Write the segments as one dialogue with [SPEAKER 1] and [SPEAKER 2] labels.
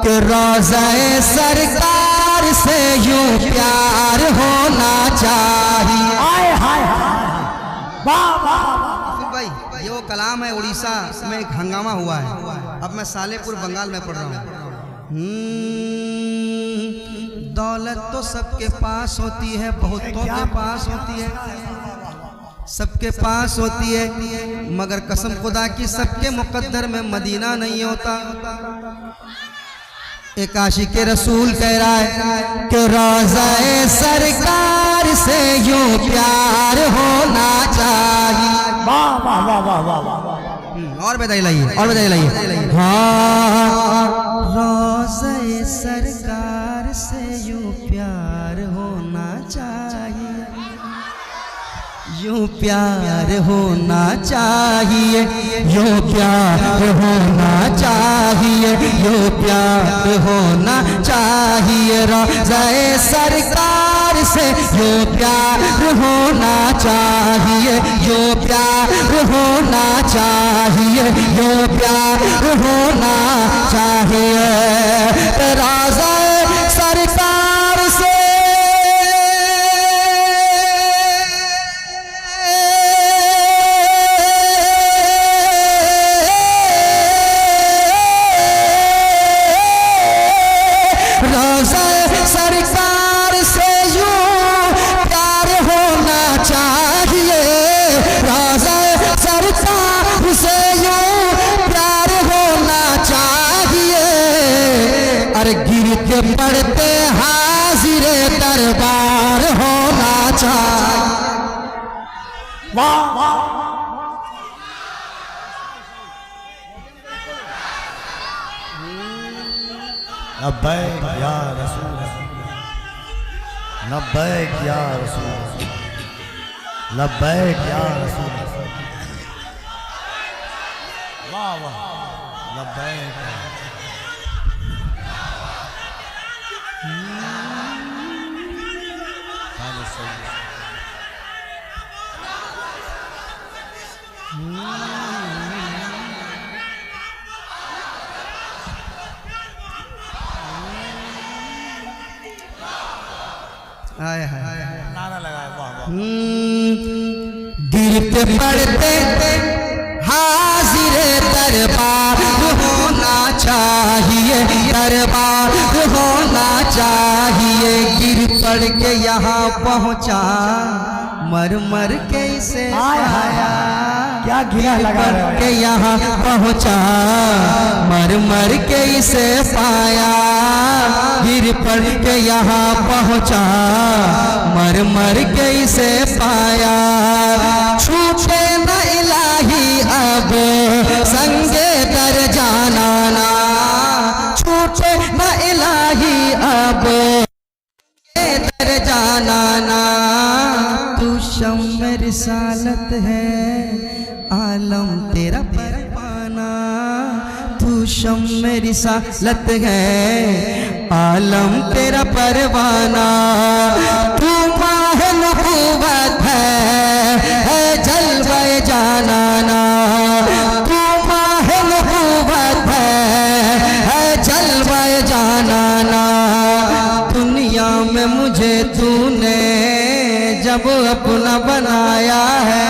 [SPEAKER 1] कि रोज़े सरकार से यूं प्यार होना चाहिए। भाई ये वो कलाम है, उड़ीसा में एक हंगामा हुआ है। अब मैं सालेपुर बंगाल में पढ़ रहा हूँ। दौलत तो सबके पास होती है, बहुतों के पास होती है, सबके पास होती है, मगर कसम खुदा की सबके मुकद्दर में मदीना नहीं होता। एक आशिक रसूल कह रहा है कि रोज़े सरकार से यूं प्यार होना चाहिए। वाह वाह वाह वाह वाह वाह। और बधाई लाइए, और बधाई लाइए। हाँ, रोज़े सरकार से यूं प्यार होना चाहिए, यूं प्यार होना चाहिए, यूं प्यार होना चाहिए, यूं प्यार होना चाहिए। रोज़े सरकार से यूं प्यार होना चाहिए, यूं प्यार होना चाहिए, यूं प्यार होना चाहिए। रोज़े सरकार से गिरते पड़ते हाजिर दरबार होना चाहिए। वाह वाह।
[SPEAKER 2] लब्बैक या रसूल, लब्बैक या रसूल, लब्बैक या रसूल। वाह वाह, लब्बैक।
[SPEAKER 1] नारा लगाए। गिरते पड़ते हाजिर दरबार होना चाहिए, दरबार होना चाहिए। गिर पड़ के यहाँ पहुँचा, मर मर के इसे आया, क्या गिरा लगा के यहाँ पहुँचा, मर मर के इसे पाया। गिर पड़ के यहाँ पहुँचा, मर मर के इसे पाया। छूटे न इलाही अब संगे दर जाना ना, छूटे न इलाही अब दर जाना ना। तू शम्म रिसालत है, आलम तेरा परवाना। तू शम्म रिसालत है, आलम तेरा परवाना। तू माह नबूवत है जलवे जानाना। तू माह नबूवत है जलवे जानाना। दुनिया में मुझे तूने जब अपना बनाया है,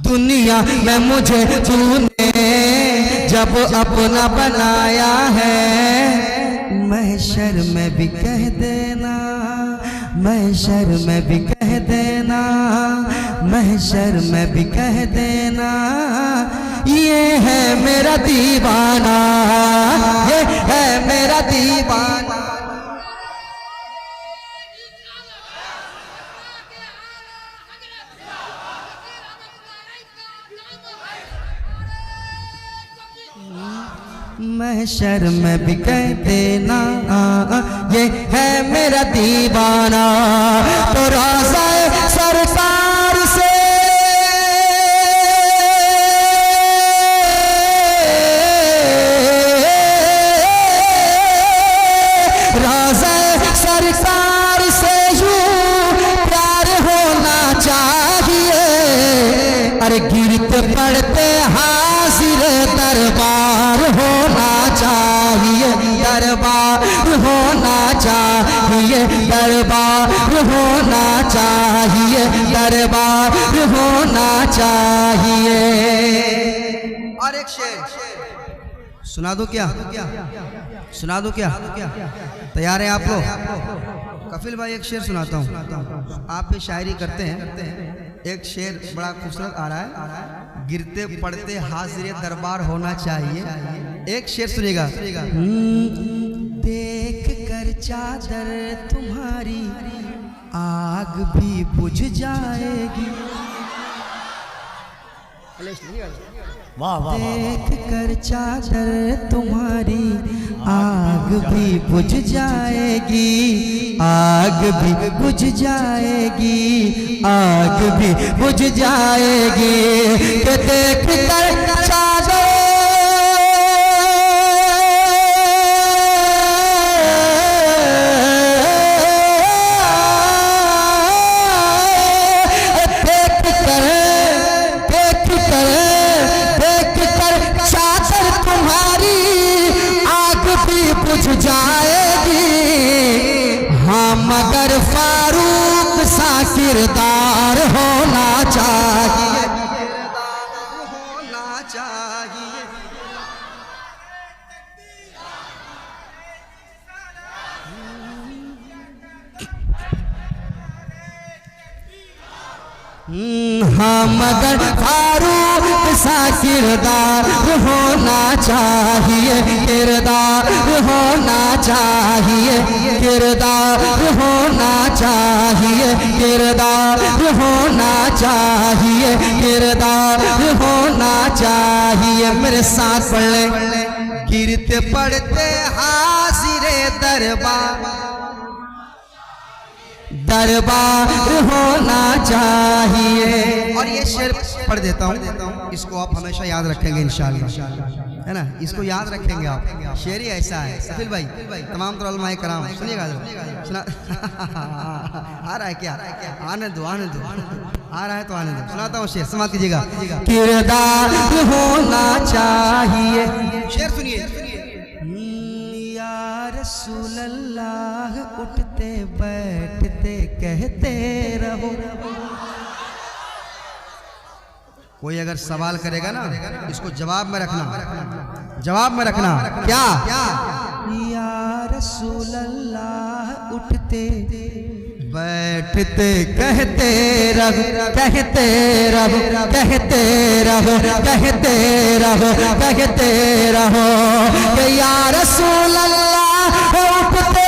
[SPEAKER 1] दुनिया में मुझे तूने जब अपना बनाया है। महशर में भी कह देना, महशर में भी कह देना, महशर में भी कह देना, ये है मेरा दीवाना, ये है मेरा दीवाना। महशर में भी कह देना, ये है मेरा दीवाना। तो रोज़े सरकार से रोज़े सरकार से यूं प्यार होना चाहिए। अरे गिरते पड़ते हाजिर दरबार होना चाहिए। चाहिए, दरबार होना चाहिए, दरबार होना चाहिए, दरबार होना चाहिए। और एक शेर सुना दो क्या? सुना दो क्या? तैयार हैं आप लोग? कफिल भाई एक शेर सुनाता हूँ, आप भी शायरी करते हैं। एक शेर बड़ा खूबसूरत आ रहा है, गिरते पड़ते हाजिर दरबार होना चाहिए। एक शेर सुनिएगा। देख कर चादर तुम्हारी आग भी बुझ जाएगी,
[SPEAKER 2] वाह वाह।
[SPEAKER 1] देख कर चादर तुम्हारी आग भी बुझ जाएगी, आग भी बुझ जाएगी, आग भी बुझ जाएगी। कि देख कर चादर बुझ जाएगी। हाँ मगर फारूक सा किरदार होना चाहिए, होना चाहिए। हाँ मगर फारूक सा किरदार होना चाहिए, किरदार होना चाहिए, किरदार होना चाहिए, किरदार होना चाहिए, किरदार होना चाहिए। मेरे साथ पढ़ ले। गिरते पड़ते हाजिरे दरबार, दरबार होना चाहिए। और ये शेर पढ़ देता हूँ, इसको आप हमेशा याद रखेंगे इंशाअल्लाह, है ना? इसको याद रखेंगे आप। शेर ही ऐसा है। कफिल भाई तमाम तो उलमाए कराम सुनिएगा, सुना आ रहा है क्या? आने दो, आने दो, आ रहा है तो आने दो। सुनाता हूँ शेर, समाप्त कीजिएगा। किरदार होना चाहिए। शेर सुनिए। रसूल अल्लाह उठते बैठते कहते रहो। कोई अगर सवाल करेगा ना, इसको जवाब में रखना, जवाब में रखना। क्या? या रसूल अल्लाह उठते बैठते कहते रहो, कहते रहो, कहते रहो, कहते रहो, कहते रहो कि या रसूल अल्लाह उठते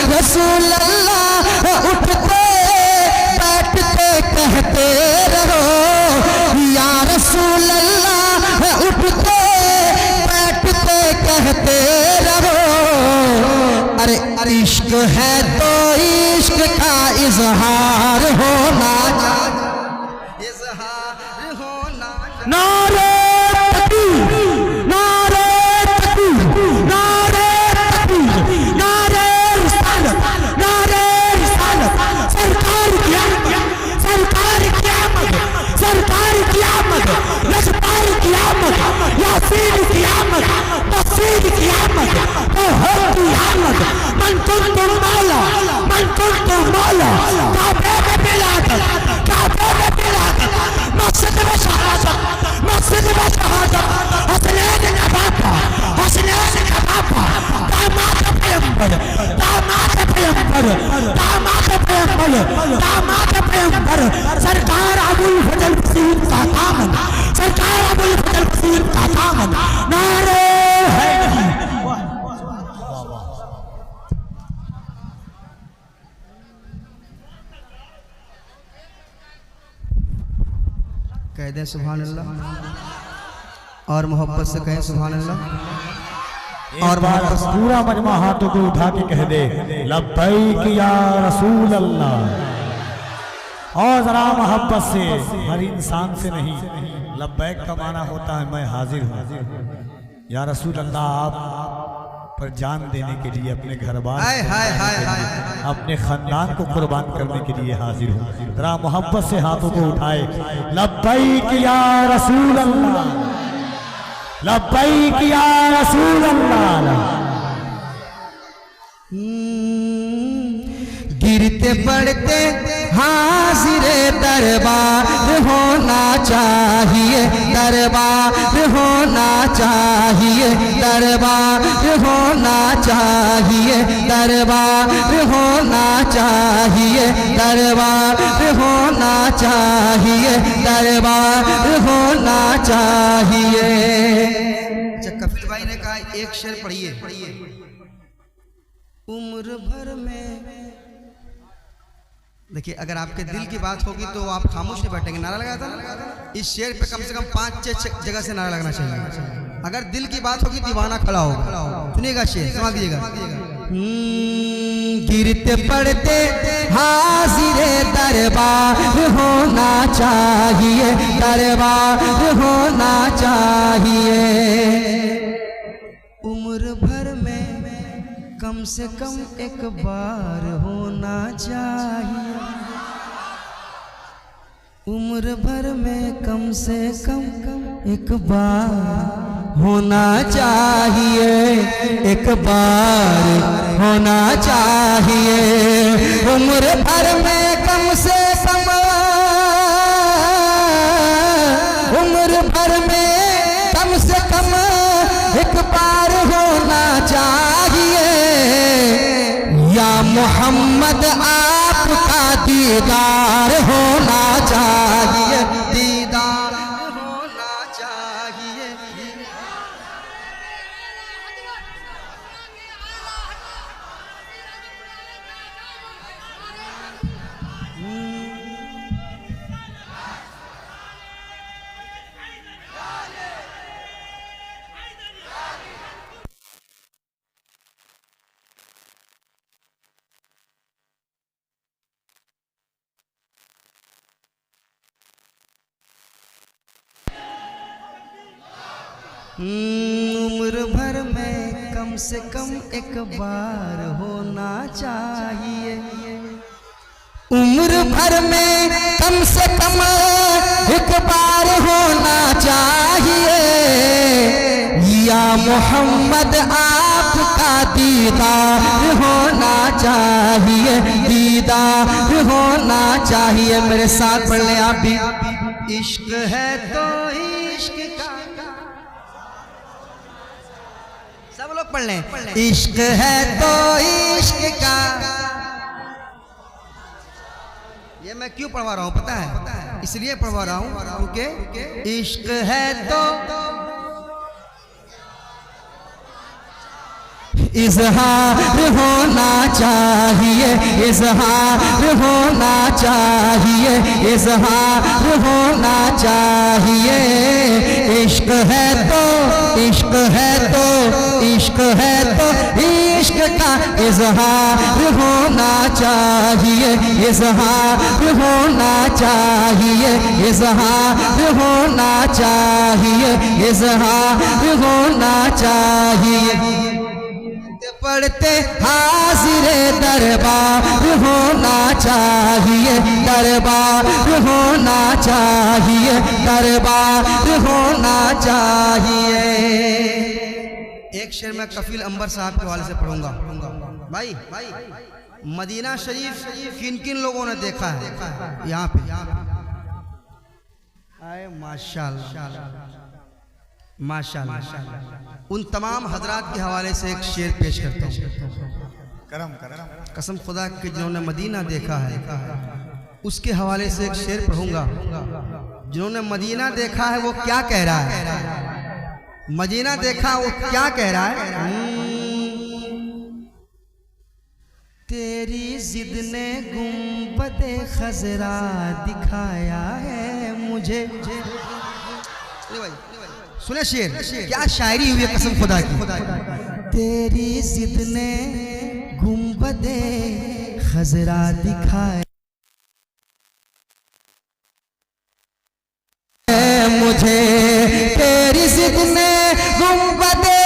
[SPEAKER 1] रसूल अल्लाह उठते बैठते कहते रहो, या रसूल अल्लाह उठते बैठते कहते रहो। अरे इश्क है तो इश्क का इजहार होना चाहिए, इजहार होना। नारे तकबीर, नारे तकबीर, नारे तकबीर, नारे रिसालत, नारे रिसालत। सरकार की आमद, सरकार की आमद, सरकार की आमद, लश्कर की आमद, यासीन की आमद, तफसीर की आमद, तौहीद की आमद। मन कुन्तु मौला, मन कुन्तु मौला, काबे में बिलादत, काबे में बिलादत, मस्जिद में शहादत, मस्जिद में शहादत। हसनैन का बापा, हसनैन का बापा, दामाद पैगंबर, दामाद पैगंबर, दामाद पैगंबर, दामाद पैगंबर। सरकार अबुल फजल फसील का दामन, सरकार अबुल फजल फसील का दामन। नारे हैदरी। कह दे सुभान अल्लाह और मोहब्बत से कहें सुभान अल्लाह।
[SPEAKER 2] और बार पूरा मजमा हाथों को उठा के कह दे लब्बैक या रसूल अल्लाह। और जरा मोहब्बत से, हर इंसान से नहीं। लब्बैक का माना होता है मैं हाजिर हूँ। या रसूल अल्लाह आप पर जान देने के लिए अपने घर बार
[SPEAKER 1] हाय हाय हाय हाय
[SPEAKER 2] अपने खानदान को कुर्बान करने के लिए हाजिर हूँ। जरा मोहब्बत से हाथों को उठाए, लब्बैक या रसूल अल्लाह, लब्बैक या रसूल अल्लाह।
[SPEAKER 1] गिरते पड़ते हाजिर दरबार होना चाहिए, दरबार होना चाहिए, दरबार होना चाहिए, दरबार होना चाहिए, दरबार होना चाहिए, दरबार होना चाहिए। अच्छा, कपिल भाई ने कहा एक शेर पढ़िए। उम्र भर में, देखिए अगर आपके दिल की बात होगी तो आप खामोश नहीं बैठेंगे। नारा लगाया था ना, इस शेर पे कम से कम 5-6 जगह से नारा लगना चाहिए। अगर दिल की बात होगी दीवाना खड़ा होगा। सुनिएगा शेर, समझ लीजिएगा। गिरते पड़ते हाजिर दरबार होना चाहिए, दरबार होना चाहिए। उम्र भर में कम से कम एक बार होना चाहिए, उम्र भर में कम से कम एक बार होना चाहिए, एक बार होना चाहिए। उम्र भर में कम से कम, उम्र भर में कम से कम एक बार होना चाहिए। या मोहम्मद आपका दीदार होना चाहिए, दीदार होना चाहिए। उम्र भर में कम से कम एक बार होना चाहिए, उम्र भर में कम से कम एक बार होना चाहिए। या मोहम्मद आपका दीदार होना चाहिए, दीदार होना चाहिए। मेरे साथ पढ़ लें आप भी। इश्क है तो इश्क का, सब लोग पढ़ लें। इश्क है तो इश्क का, ये मैं क्यों पढ़वा रहा हूं पता है? इसलिए पढ़वा रहा हूं क्योंकि इश्क है तो इजहार होना चाहिए, इजहार होना चाहिए, इजहार होना चाहिए। इश्क है तो, इश्क है तो, इश्क है तो इश्क का इजहार होना चाहिए, इजहार होना चाहिए, इजहार होना चाहिए, इजहार होना चाहिए। पढ़ते हाजिर दरबार होना चाहिए, दरबार होना चाहिए, दरबार होना चाहिए। एक शेर मैं कफील अंबर साहब के हवाले से पढ़ूंगा। भाई मदीना शरीफ किन किन लोगों ने देखा है यहाँ पे? आए माशाल्लाह माशाल्लाह। उन तमाम हजरात के हवाले से एक शेर पेश करता हूँ। कसम खुदा के जिन्होंने मदीना देखा है उसके हवाले से एक शेर पढ़ूंगा। जिन्होंने मदीना देखा है वो क्या कह रहा है? मदीना देखा वो क्या कह रहा है? तेरी जिद ने गुंबदे खजरा दिखाया है मुझे। सुने शेर, क्या शायरी हुई है कसम खुदा की। तेरी जिद ने गुंबदे खजरा दिखाया मुझे, तेरी जिद ने गुंबदे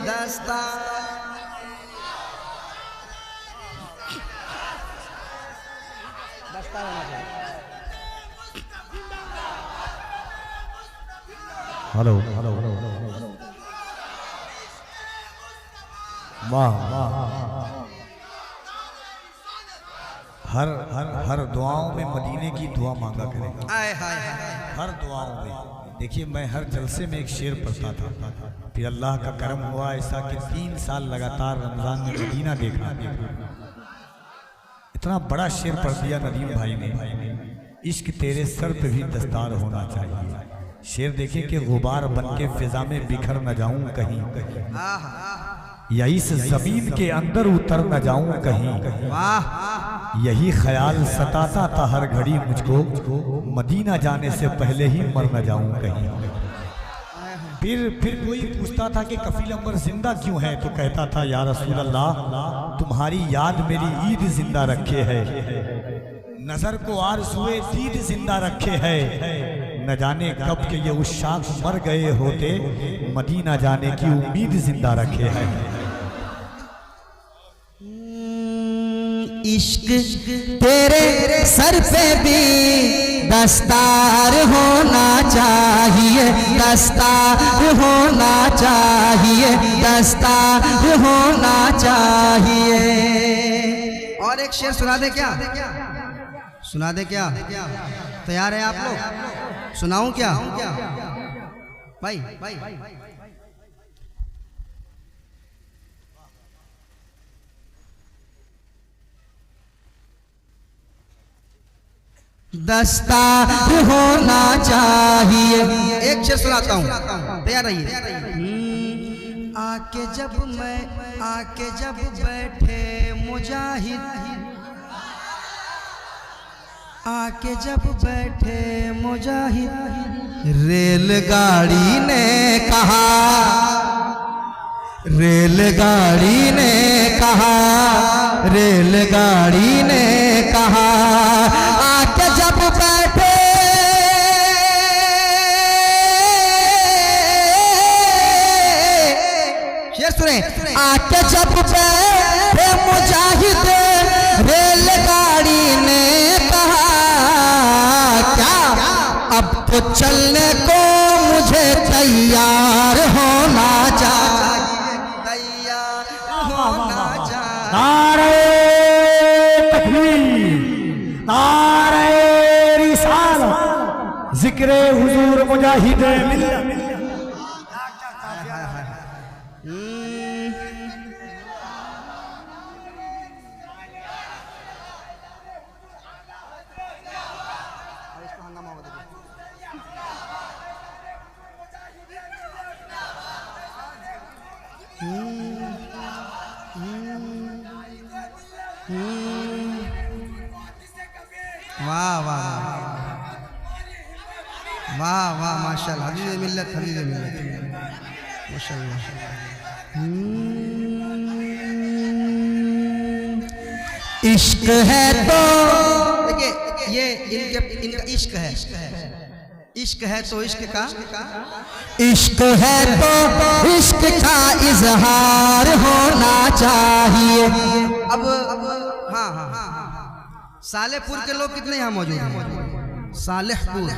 [SPEAKER 1] दस्ता दस्ता होना चाहिए।
[SPEAKER 2] हेलो हेलो वाह वाह। हर हर हर दुआओं में मदीने की दुआ मांगा करेगा।
[SPEAKER 1] हाय हाय हाय।
[SPEAKER 2] हर दुआओं में। देखिए मैं हर जलसे में एक शेर पढ़ता था, फिर अल्लाह का करम हुआ ऐसा कि 3 साल लगातार रमजान में मदीना देखा। इतना बड़ा शेर पढ़ दिया नदीम भाई ने, इश्क तेरे सर पे भी दस्तार होना चाहिए। शेर देखे कि गुबार बन के फिजा में बिखर न जाऊं कहीं, या इस जमीन के अंदर उतर न जाऊं कहीं।
[SPEAKER 1] वाह।
[SPEAKER 2] यही ख्याल सताता था हर घड़ी मुझको, मदीना जाने से पहले ही मर न जाऊं कहीं। फिर कोई पूछता था कि कफील अंबर जिंदा क्यों है, तो कहता था या रसूल अल्लाह तुम्हारी याद मेरी ईद जिंदा रखे है, नजर को आरज़ुए दीद जिंदा रखे है। न जाने कब के ये उशाक मर गए होते, मदीना जाने की उम्मीद जिंदा रखे है।
[SPEAKER 1] इश्क तेरे सर पे भी दस्तार होना चाहिए, दस्तार होना चाहिए, दस्तार होना चाहिए। और एक शेर सुना दे क्या? सुना दे क्या? तैयार है आप लोग? सुनाऊं क्या भाई? दस्तार होना चाहिए। एक शेर सुनाता हूँ, तैयार रहिए। आके जब बैठे मुजाहिद, आके जब बैठे मुजाहिद, रेलगाड़ी ने कहा, रेलगाड़ी ने कहा, रेलगाड़ी ने कहा, आके जब बैठे शेर सुने, आके जब बैठे मुजाहिद, रेलगाड़ी ने कहा क्या अब तो चलने को मुझे तैयार होना चाहिए, तैयार होना चाहिए।
[SPEAKER 2] नारे तकबीर, नारे रिसालत, जिक्रे हुजूर मुजाहिद मिल्लत।
[SPEAKER 1] वाह वाह वाह वाह, माशाल्लाह, हबीब मिल्लत, हबीब मिल्लत, माशाल्लाह। इश्क है तो देखिए ये इनका इश्क है, इश्क है तो इश्क का, इश्क है तो इश्क का इजहार होना चाहिए। अब हाँ हाँ हाँ, सालेहपुर के लोग कितने यहाँ मौजूद हैं? सालेहपुर,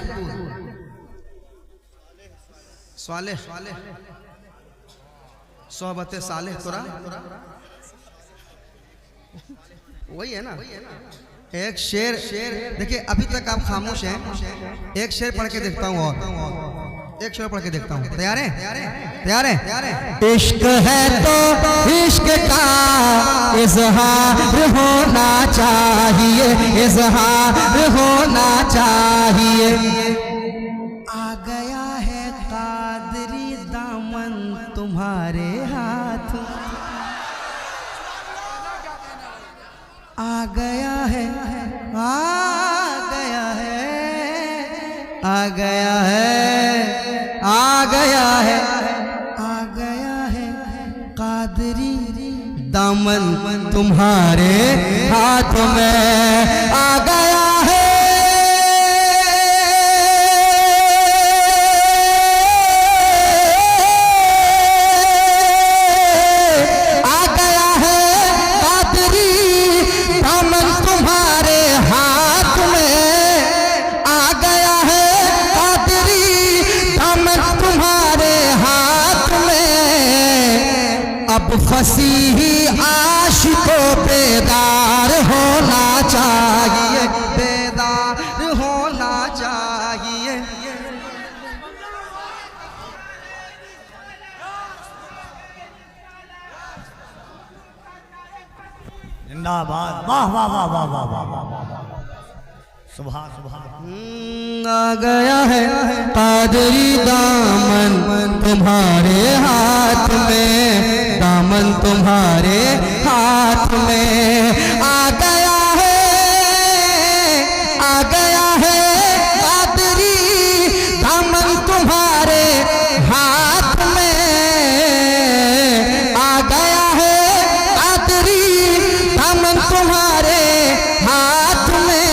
[SPEAKER 1] सालेह, सोहबत सालेह तोरा वही है ना। एक शेर देखिए, अभी तक आप खामोश हैं, एक शेर पढ़ के देखता हूँ, और एक शेर पढ़ के देखता हूँ। तैयार है? तैयार है? इश्क है तो इश्क का इजहार होना चाहिए, इजहार होना चाहिए। आ गया है कादरी दामन तुम्हारे हाथ, आ गया है, आ गया है, आ गया है, आ गया है, आ गया है कादरी दामन तुम्हारे हाथ में, आ गया है। अब फसीही आशिकों बेदार होना चाहिए, बेदार होना चाहिए।
[SPEAKER 2] जिंदाबाद, वाह वाह वाह वाह वाह वाह वाह वाह, सुभान सुभान।
[SPEAKER 1] आ गया है कादरी दामन तुम्हारे हाथ में, दामन तुम्हारे हाथ में आ गया है, आ गया है कादरी दामन तुम्हारे हाथ में, आ गया है कादरी दामन तुम्हारे हाथ में।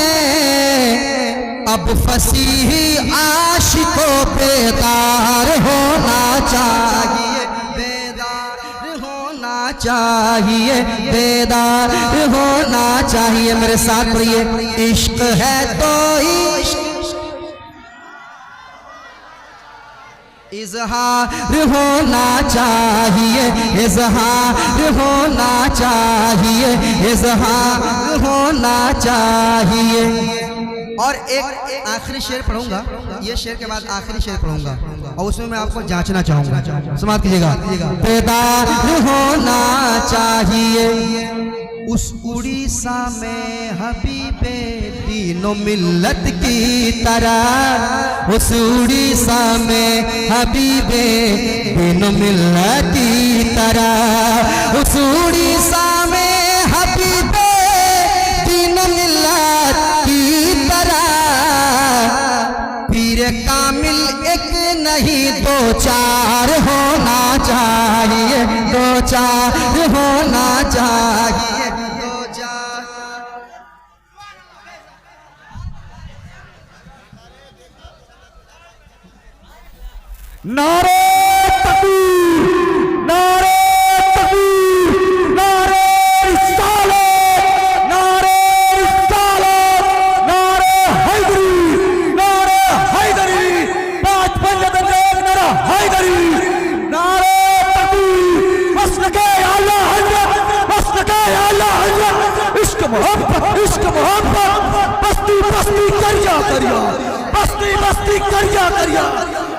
[SPEAKER 1] अब फसीही आशिकों बेदार होना चाहिए, बेदार होना चाहिए, बेदार होना चाहिए। मेरे साथ पढ़िए, इश्क है तो इश्क इजहार होना चाहिए, इजहार होना चाहिए, इजहार होना चाहिए। और एक आखिरी शेर पढ़ूंगा, ये शेर के बाद आखिरी शेर पढ़ूंगा और उसमें मैं आपको जांचना चाहूंगा, समाप्त कीजिएगा। बेदार होना चाहिए उस उड़ीसा में हबीबे दीनो मिल्लत की तरह, उस उड़ीसा में हबीबे दीनो मिल्लत की तरह, उस उड़ीसा में हबीबे दीनो मिल्लत की तरह। पीर कामिल एक नहीं दो चार होना चाहिए, दो चार होना चाहिए, दो चार।
[SPEAKER 2] नारे तकबीर, नारे तकबीर, नारे रिसालत, नारे रिसालत, नारे हैदरी, नारे हैदरी, 5 पंजाब नारा हैदरी, नारे तकबीर, मसलके आला हज़रत, मसलके आला हज़रत, इश्क मोहब्बत, इश्क मोहब्बत, बस्ती बस्ती करिया करिया, बस्ती बस्ती करिया करिया।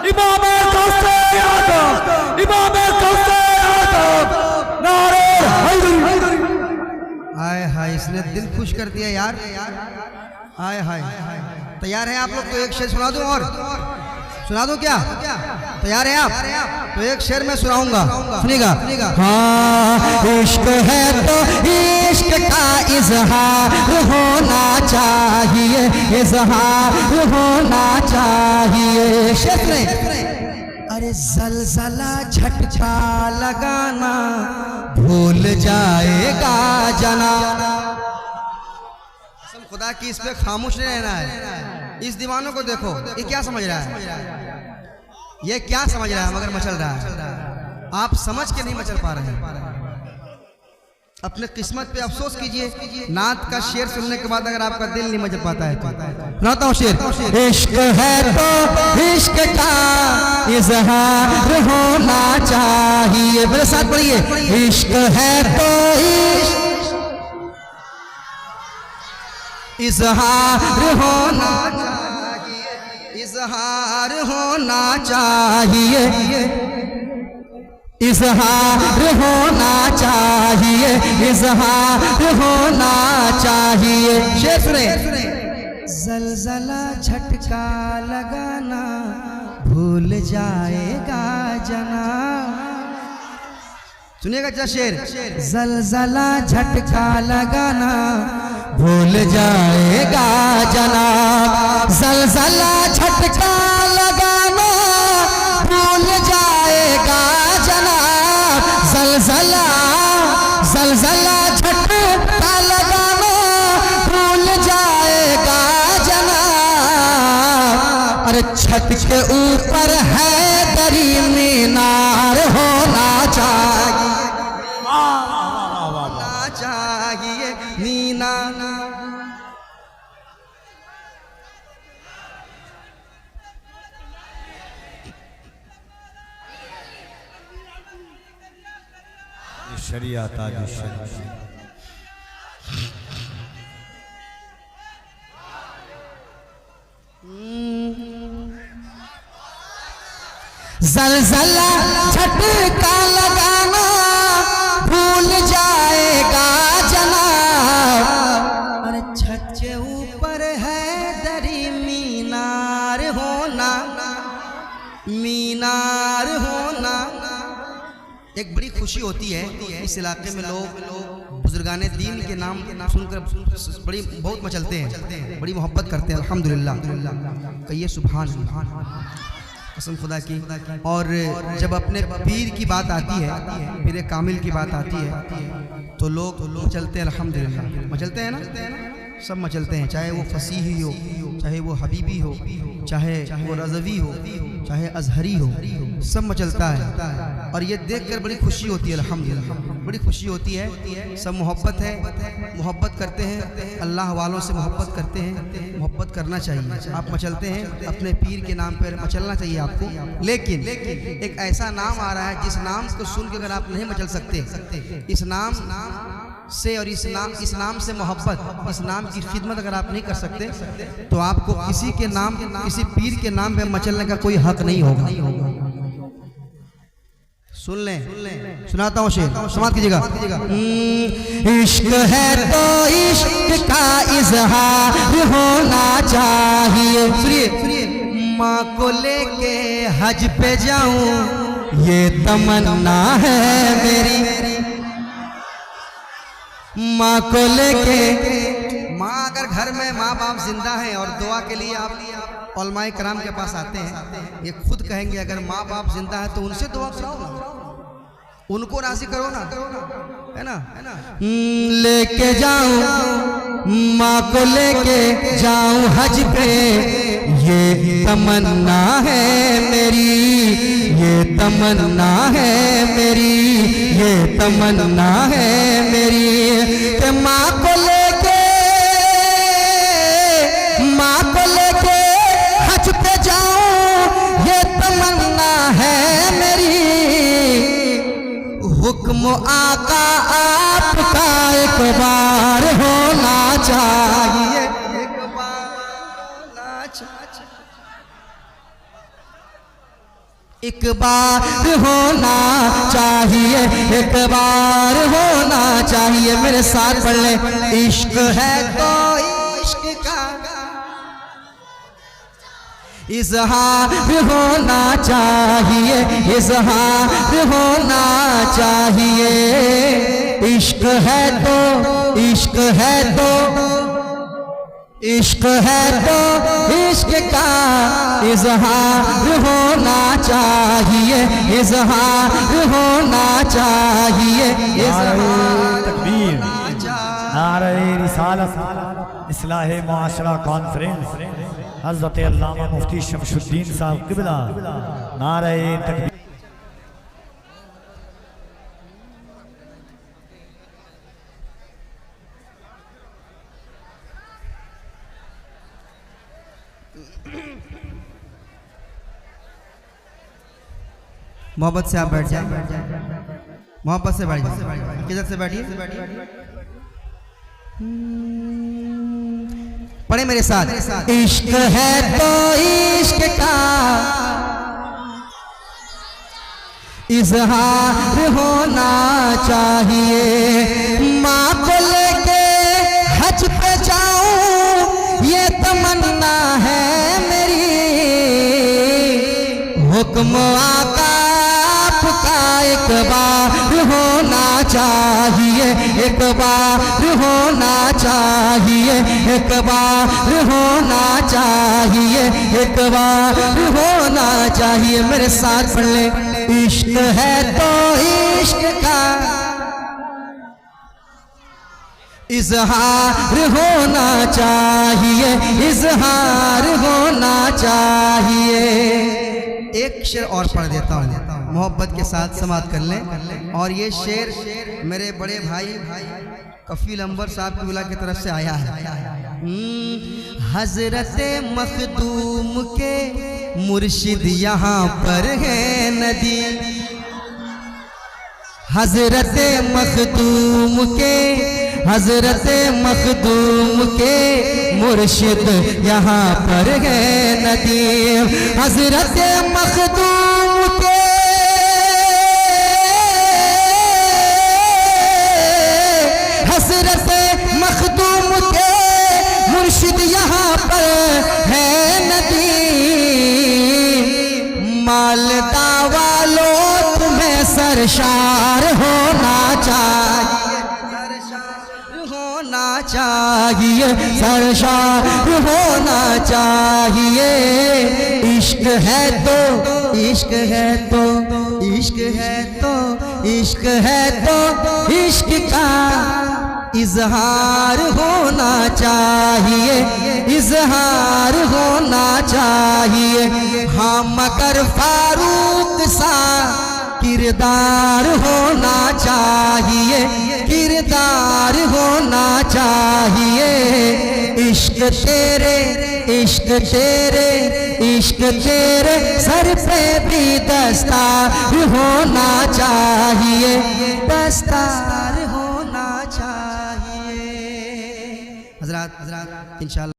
[SPEAKER 2] इमाम गौसे आदम, इमाम गौसे आदम, नारे हैदरी।
[SPEAKER 1] हाय हाय, इसने दिल खुश कर दिया यार। हाय हाय, तैयार हैं आप लोग? तो एक शेर सुना दूं, और सुना दूं क्या? तैयार हैं आप? तो एक शेर मैं सुनाऊंगा, सुनिएगा। हाँ, इश्क है तो इश्क का इजहार होना चाहिए, इजहार होना चाहिए। शेर सुने। अरे जलजला झटका लगाना भूल जाएगा जना, खुदा की इस पे खामोश नहीं रहना है। इस दीवानों को देखो, ये क्या समझ रहा है, ये क्या समझ रहा है मगर मचल रहा है। आप समझ के नहीं मचल पा रहे हैं। अपने किस्मत पे अफसोस कीजिए। नात का शेर सुनने के बाद अगर आपका दिल नहीं मचल पाता है तो सुनाता हूँ शेर। इश्क है तो इश्क का इजहार होना चाहिए, मेरे साथ पढ़िए। इश्क है तो इजहार होना चाहिए, इजहार होना चाहिए, इजहार होना चाहिए, इजहार होना चाहिए। शेर सुने। जलजला झटका लगाना भूल जाएगा जना, सुनिएगा क्या शेर। जलजला झटका लगाना भूल जाएगा जनाब, जलजला झटका लगाना भूल जाएगा जनाब, जलजला जलजला झटका लगाना भूल जाएगा जनाब। अरे छत के ऊपर है दरी मीनार होना चाहिए, होना चाहिए मीना।
[SPEAKER 2] शरिया ताज शरीया।
[SPEAKER 1] जलजला झटका लगाना भूल जाएगा जनाब। अरे छत के ऊपर है दरी मीनार होना, मीनार होना। एक बड़ी खुशी होती है इस इलाके में, लोग बुजुर्गाने दीन के नाम सुनकर बड़ी बहुत मचलते हैं, बड़ी मोहब्बत करते हैं। अल्हम्दुलिल्लाह, कहिए सुभान अल्लाह, कसम खुदा की। और जब अपने पीर की बात आती है, पीर कामिल की बात आती है, तो लोग मचलते हैं। अल्हम्दुलिल्लाह मचलते हैं ना, सब मचलते हैं। चाहे वो फसीही हो, चाहे वो हबीबी हो, चाहे वो रज़वी हो, चाहे अजहरी हो, सब मचलता है। और ये देखकर बड़ी खुशी होती है। अल्हम्दुलिल्लाह बड़ी खुशी होती है। सब मोहब्बत है, मोहब्बत करते हैं, अल्लाह वालों से मोहब्बत करते हैं। मोहब्बत करना चाहिए। आप मचलते हैं अपने पीर के नाम पर, मचलना चाहिए आपको। लेकिन एक ऐसा नाम आ रहा है जिस नाम को सुन के अगर आप नहीं मचल सकते, इस नाम से और इस नाम से मोहब्बत, इस नाम की खिदमत अगर आप नहीं कर सकते, तो आपको किसी के नाम, किसी पीर के नाम पे मचलने का कोई हक नहीं होगा। सुन लें, सुनाता हूँ शेर, समाप्त कीजिएगा। इश्क है तो इश्क का इजहार होना चाहिए। सुनिए, माँ को लेके हज पे जाऊं ये तमन्ना है मेरी। माँ को लेके, माँ अगर घर में माँ बाप जिंदा हैं और दुआ के लिए आप उलमाए कराम के पास आते हैं, ये खुद कहेंगे अगर माँ बाप जिंदा है तो उनसे दुआ कराओ ना, उनको राजी करो ना, है ना। लेके जाऊं माँ को लेके जाऊं हज पे ये तमन्ना है मेरी, ये तमन्ना है मेरी, ये तमन्ना है मेरी। कि माँ को लेके हज पे जाऊं ये तमन्ना है मेरी। हुक्म आका आपका एक बार होना चाहिए, एक बार होना चाहिए, एक बार होना चाहिए, एक बार होना चाहिए। मेरे साथ पढ़ ले। इश्क है तो इश्क का इजहार होना चाहिए, इजहार होना चाहिए। इश्क है तो, इश्क है तो, इश्क है तो इश्क का इजहार होना चाहिए, इजहार होना चाहिए, इजहार
[SPEAKER 2] तकबीर,
[SPEAKER 1] होना चाहिए।
[SPEAKER 2] नारे रिसालत इस्लाहे मुआशरा कॉन्फ्रेंस हज़रत अल्लामा मुफ्ती शमशुद्दीन साहब क़िबला, नारे तकबीर।
[SPEAKER 1] मोहब्बत से आप बैठ जाए, मोहब्बत से बैठ जाए, किधर से बैठिए, पढ़े मेरे साथ। इश्क है तो इश्क का इजहार होना चाहिए। माँ को लेके हज पे जाऊं ये तमन्ना है मेरी। हुक्म आका आपका एक बार होना चाहिए, एक बार होना चाहिए, एक बार होना चाहिए, एक बार होना चाहिए। मेरे साथ पढ़ ले। इश्क है तो इश्क का इजहार होना चाहिए, इजहार होना चाहिए। एक शेर और पढ़ देता हूँ, मोहब्बत के साथ समाप्त कर लें। और ये शेर मेरे बड़े भाई कफील अंबर साहब क़िबला की तरफ से आया है। हजरत मखदूम के मुर्शिद यहाँ पर है नदी, हजरत मखदूम के मुर्शिद यहाँ पर है नदीम। हजरत मखदूम के मुर्शिद यहाँ पर है नदीम। मालदा वालों तुम्हें सरशार होना चाहिए, सरशार होना चाहिए। इश्क है तो इश्क है तो इश्क है तो इश्क है तो इश्क का इजहार होना चाहिए, इजहार होना चाहिए। हाँ मगर फारूक सा किरदार होना चाहिए, किरदार होना चाहिए। इश्क तेरे इश्क तेरे इश्क तेरे सर पे भी दस्तार होना चाहिए, दस्तार होना चाहिए। हजरात इंशाअल्लाह